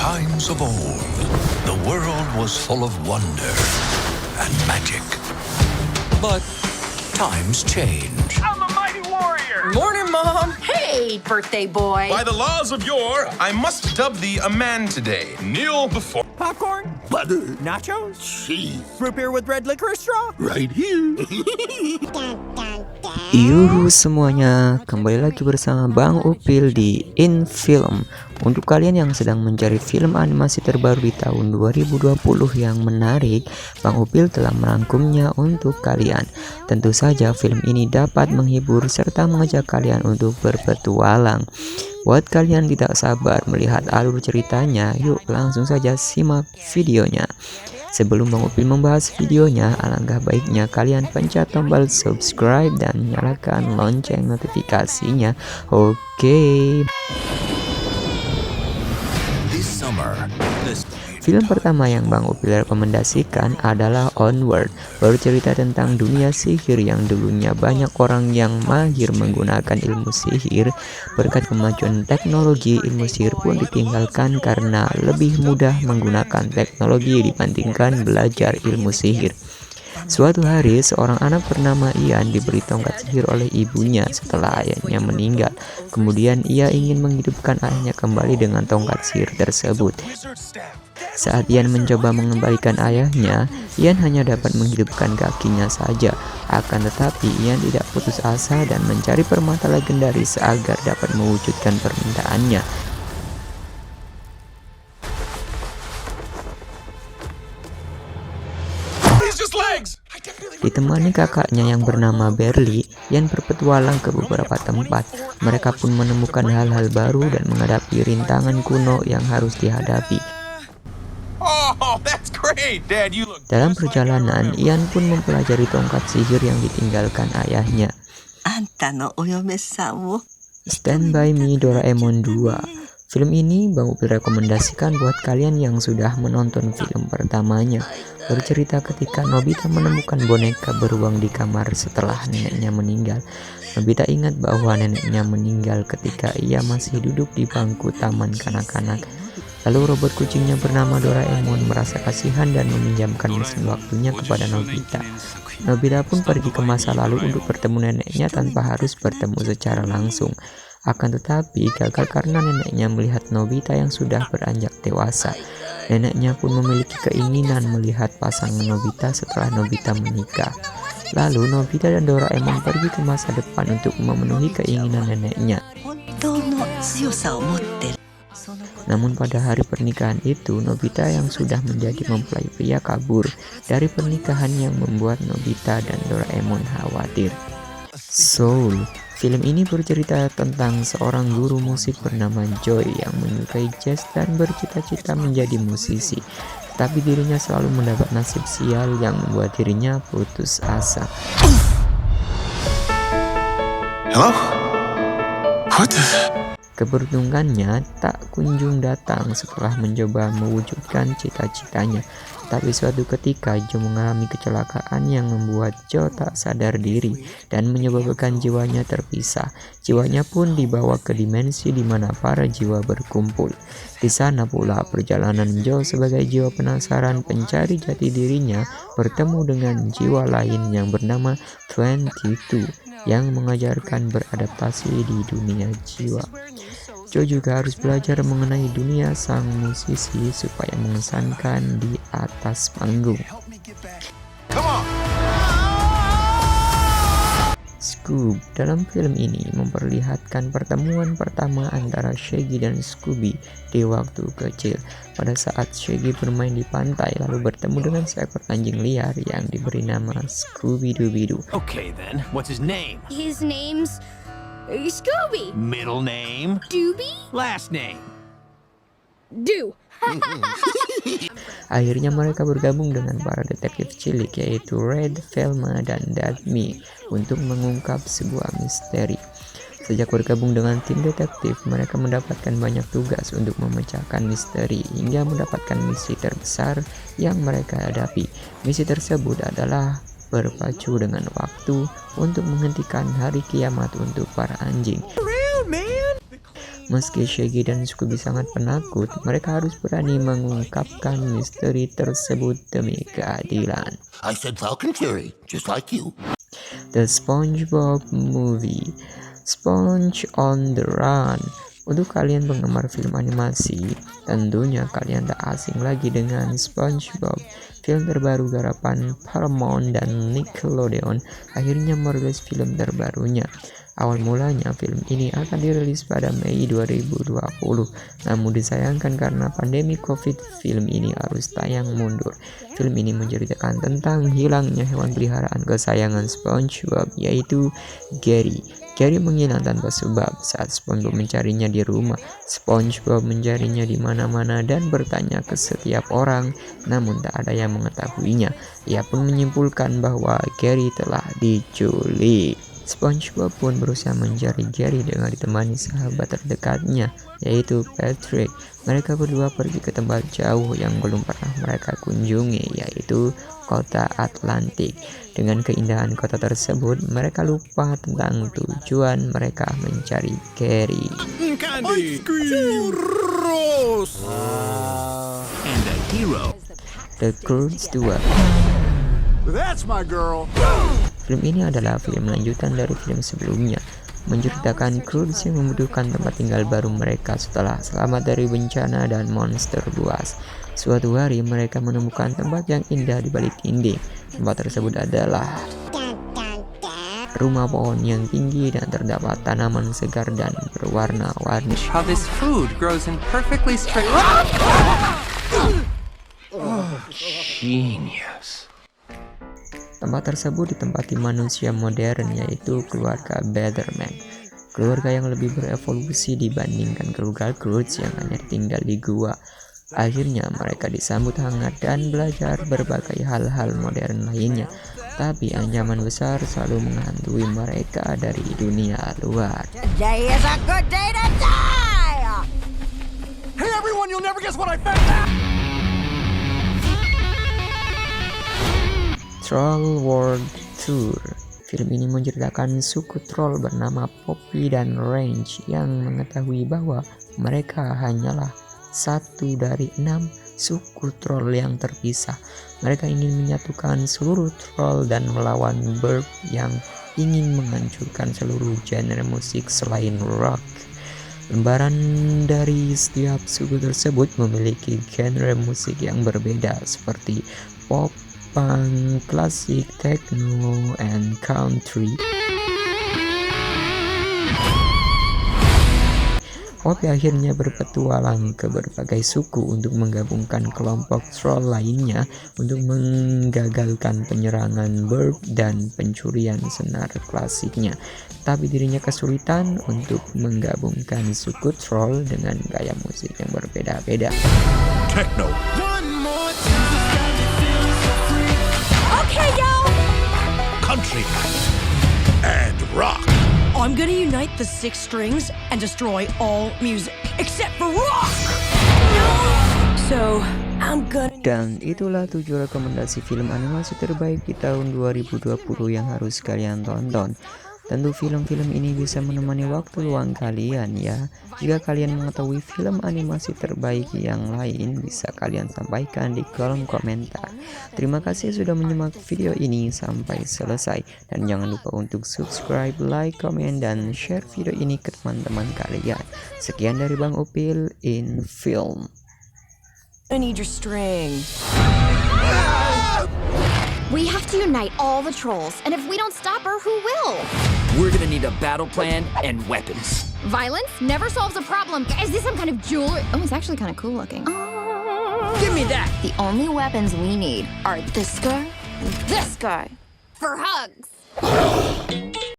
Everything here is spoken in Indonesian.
times of old, the world was full of wonder and magic. But times change. I'm a mighty warrior! Morning, Mom! Hey, birthday boy. By the laws of yore, I must dub thee a man today. Kneel before... Popcorn? Butter? Nachos? Cheese? Root beer with red licorice straw? Right here. Yuhu semuanya, kembali lagi bersama Bang Upil di In Film. Untuk kalian yang sedang mencari film animasi terbaru di tahun 2020 yang menarik, Bang Upil telah merangkumnya untuk kalian. Tentu saja film ini dapat menghibur serta mengajak kalian untuk berpetualang. Buat kalian tidak sabar melihat alur ceritanya, yuk langsung saja simak videonya. Sebelum Bang Upil membahas videonya, alangkah baiknya kalian pencet tombol subscribe dan nyalakan lonceng notifikasinya. Oke. Film pertama yang Bang Upil rekomendasikan adalah Onward, bercerita tentang dunia sihir yang dulunya banyak orang yang mahir menggunakan ilmu sihir. Berkat kemajuan teknologi, ilmu sihir pun ditinggalkan karena lebih mudah menggunakan teknologi dibandingkan belajar ilmu sihir. Suatu hari, seorang anak bernama Ian diberi tongkat sihir oleh ibunya setelah ayahnya meninggal. Kemudian ia ingin menghidupkan ayahnya kembali dengan tongkat sihir tersebut. Saat Ian mencoba mengembalikan ayahnya, Ian hanya dapat menghidupkan kakinya saja. Akan tetapi Ian tidak putus asa dan mencari permata legendaris agar dapat mewujudkan permintaannya. Ditemani kakaknya yang bernama Berli, Ian berpetualang ke beberapa tempat. Mereka pun menemukan hal-hal baru dan menghadapi rintangan kuno yang harus dihadapi. Dalam perjalanan, Ian pun mempelajari tongkat sihir yang ditinggalkan ayahnya. Stand By Me Doraemon 2. Film ini Bang Upil rekomendasikan buat kalian yang sudah menonton film pertamanya. Bercerita ketika Nobita menemukan boneka beruang di kamar setelah neneknya meninggal. Nobita ingat bahwa neneknya meninggal ketika ia masih duduk di bangku taman kanak-kanak. Lalu robot kucingnya bernama Doraemon merasa kasihan dan meminjamkan mesin waktunya kepada Nobita. Nobita pun pergi ke masa lalu untuk bertemu neneknya tanpa harus bertemu secara langsung. Akan tetapi gagal karena neneknya melihat Nobita yang sudah beranjak dewasa. Neneknya pun memiliki keinginan melihat pasangan Nobita setelah Nobita menikah. Lalu Nobita dan Doraemon pergi ke masa depan untuk memenuhi keinginan neneknya. Namun pada hari pernikahan itu, Nobita yang sudah menjadi mempelai pria kabur dari pernikahan yang membuat Nobita dan Doraemon khawatir. Soul. Film ini bercerita tentang seorang guru musik bernama Joy yang menyukai jazz dan bercita-cita menjadi musisi. Tetapi dirinya selalu mendapat nasib sial yang membuat dirinya putus asa. Hello? What the... Keberuntungannya tak kunjung datang setelah mencoba mewujudkan cita-citanya. Tapi suatu ketika Joe mengalami kecelakaan yang membuat Joe tak sadar diri dan menyebabkan jiwanya terpisah. Jiwanya pun dibawa ke dimensi di mana para jiwa berkumpul. Di sana pula perjalanan Joe sebagai jiwa penasaran pencari jati dirinya bertemu dengan jiwa lain yang bernama 22 yang mengajarkan beradaptasi di dunia jiwa. Joe juga harus belajar mengenai dunia sang musisi supaya mengesankan di atas panggung. Scoob dalam film ini memperlihatkan pertemuan pertama antara Shaggy dan Scooby di waktu kecil. Pada saat Shaggy bermain di pantai lalu bertemu dengan seekor anjing liar yang diberi nama Scooby-Dooby-Doo. Okay then, what's his name? His name's Scooby. Middle name? Dooby? Last name? Doo. Akhirnya mereka bergabung dengan para detektif cilik yaitu Red, Velma, dan Daphne untuk mengungkap sebuah misteri. Sejak bergabung dengan tim detektif, mereka mendapatkan banyak tugas untuk memecahkan misteri hingga mendapatkan misi terbesar yang mereka hadapi. Misi tersebut adalah berpacu dengan waktu untuk menghentikan hari kiamat untuk para anjing. Meski Shaggy dan Scooby sangat penakut, mereka harus berani mengungkapkan misteri tersebut demi keadilan. I said Falcon Fury, just like you. The SpongeBob Movie, Sponge on the Run. Untuk kalian penggemar film animasi, tentunya kalian tak asing lagi dengan SpongeBob. Film terbaru garapan Paramount dan Nickelodeon akhirnya merilis film terbarunya. Awal mulanya film ini akan dirilis pada Mei 2020, namun disayangkan karena pandemi COVID, film ini harus tayang mundur. Film ini menceritakan tentang hilangnya hewan peliharaan kesayangan SpongeBob, yaitu Gary. Gary menghilang tanpa sebab saat SpongeBob mencarinya di rumah. SpongeBob mencarinya di mana-mana dan bertanya ke setiap orang, namun tak ada yang mengetahuinya. Ia pun menyimpulkan bahwa Gary telah diculik. SpongeBob pun berusaha mencari Gary dengan ditemani sahabat terdekatnya, yaitu Patrick. Mereka berdua pergi ke tempat jauh yang belum pernah mereka kunjungi, yaitu kota Atlantik. Dengan keindahan kota tersebut, mereka lupa tentang tujuan mereka mencari Gary. Candy! Churros! And a hero. The Croods 2. That's my girl! Film ini adalah film lanjutan dari film sebelumnya, menceritakan Croods yang membutuhkan tempat tinggal baru mereka setelah selamat dari bencana dan monster buas. Suatu hari mereka menemukan tempat yang indah di balik dinding. Tempat tersebut adalah rumah pohon yang tinggi dan terdapat tanaman segar dan berwarna-warni. How this food grows in perfectly straight. Genius. Tempat tersebut ditempati manusia modern, yaitu keluarga Betterman. Keluarga yang lebih berevolusi dibandingkan keluarga Croods yang hanya tinggal di gua. Akhirnya mereka disambut hangat dan belajar berbagai hal-hal modern lainnya. Tapi ancaman besar selalu menghantui mereka dari dunia luar. Today is a good day to die! Hey everyone, you'll never guess what I found out! Troll World Tour. Film ini menceritakan suku troll bernama Poppy dan Range yang mengetahui bahwa mereka hanyalah satu dari 6 suku troll yang terpisah. Mereka ingin menyatukan seluruh troll dan melawan Burp yang ingin menghancurkan seluruh genre musik selain rock. Lembaran dari setiap suku tersebut memiliki genre musik yang berbeda seperti pop, punk, klasik, techno, and country. Poppy akhirnya berpetualang ke berbagai suku untuk menggabungkan kelompok troll lainnya untuk menggagalkan penyerangan Burp dan pencurian senar klasiknya. Tapi dirinya kesulitan untuk menggabungkan suku troll dengan gaya musik yang berbeda-beda. Techno. Okay, y'all! Country. And rock. I'm gonna unite the 6 strings and destroy all music, except for rock! So, I'm gonna... Dan itulah 7 rekomendasi film animasi terbaik di tahun 2020 yang harus kalian tonton. Tentu film-film ini bisa menemani waktu luang kalian ya. Jika kalian mengetahui film animasi terbaik yang lain, bisa kalian sampaikan di kolom komentar. Terima kasih sudah menyimak video ini sampai selesai. Dan jangan lupa untuk subscribe, like, komen, dan share video ini ke teman-teman kalian. Sekian dari Bang Upil in Film. I need your string. We have to unite all the trolls, and if we don't stop her, who will? We're gonna need a battle plan and weapons. Violence never solves a problem. Is this some kind of jewelry? Oh, it's actually kind of cool looking. Give me that! The only weapons we need are this guy and this guy. For hugs.